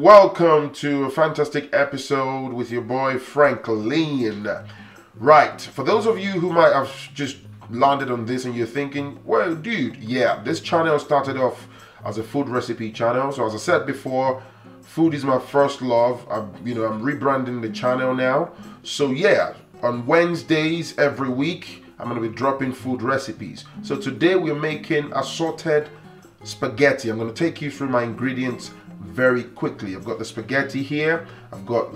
Welcome to a fantastic episode with your boy Phrankleen. Right, for those of you who might have just landed on this and you're thinking, well dude, yeah, this channel started off as a food recipe channel. So as I said before, food is my first love. I'm rebranding the channel now. So yeah, on Wednesdays every week, I'm going to be dropping food recipes. So today we're making assorted spaghetti. I'm going to take you through my ingredients very quickly. I've got the spaghetti here. I've got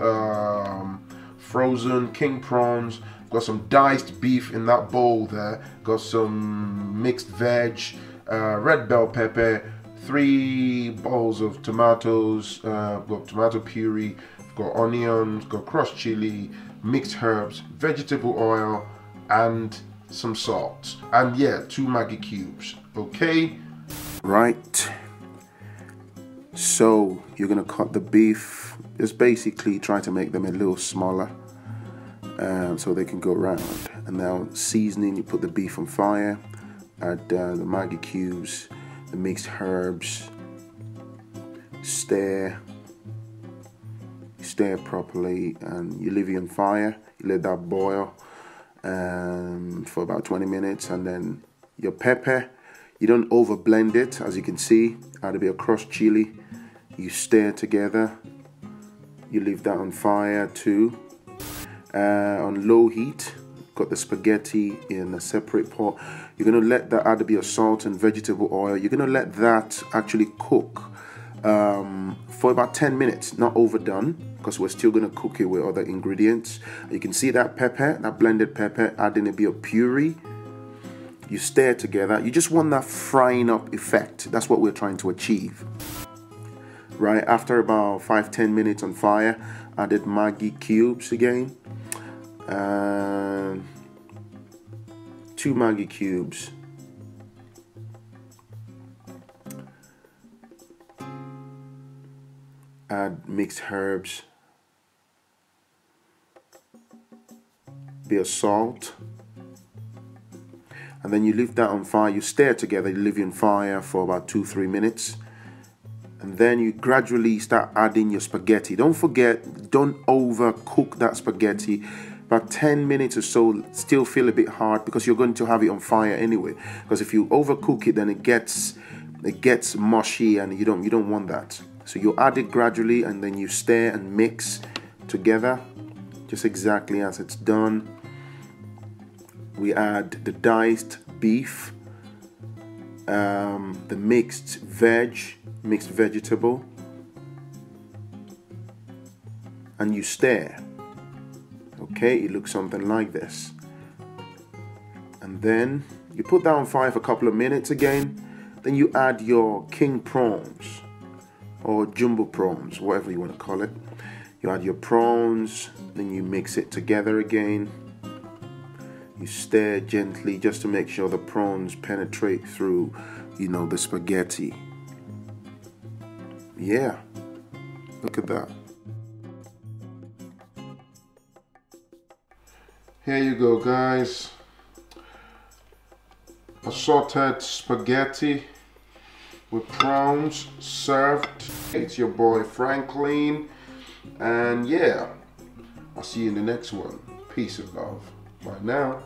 frozen king prawns. I've got some diced beef in that bowl there. Got some mixed veg, red bell pepper, 3 bowls of tomatoes. Got tomato puree. I've got onions. Got crushed chili, mixed herbs, vegetable oil, and some salt. And yeah, 2 Maggi cubes. Okay. Right. So you're gonna cut the beef. Just basically try to make them a little smaller, so they can go around. And now seasoning, you put the beef on fire, add the Maggi cubes, the mixed herbs, stir properly, and you leave it on fire. You let that boil for about 20 minutes, and then your pepper, you don't over blend it. As you can see, add a bit of crushed chili. You stir together. You leave that on fire too, on low heat. Got the spaghetti in a separate pot. You're gonna let that, add a bit of salt and vegetable oil. You're gonna let that actually cook for about 10 minutes, not overdone, because we're still gonna cook it with other ingredients. You can see that pepper, that blended pepper, adding a bit of puree. You stir together. You just want that frying up effect. That's what we're trying to achieve. Right, after about 5-10 minutes on fire, added Maggi cubes again. 2 Maggi cubes. Add mixed herbs. Bit of salt. And then you leave that on fire. You stir together. You leave it on fire for about 2-3 minutes. And then you gradually start adding your spaghetti. Don't forget, don't overcook that spaghetti. About 10 minutes or so, still feel a bit hard because you're going to have it on fire anyway. Because if you overcook it, then it gets mushy, and you don't want that. So you add it gradually, and then you stir and mix together, just exactly as it's done. We add the diced beef, the mixed vegetable, and you stir. Okay, it looks something like this. And then you put that on fire for a couple of minutes again. Then you add your king prawns or jumbo prawns, whatever you want to call it. You add your prawns, then you mix it together again. You stir gently just to make sure the prawns penetrate through, the spaghetti. Yeah, look at that. Here you go, guys. Assorted spaghetti with prawns served. It's your boy Phrankleen, and yeah, I'll see you in the next one. Peace and love. Bye now.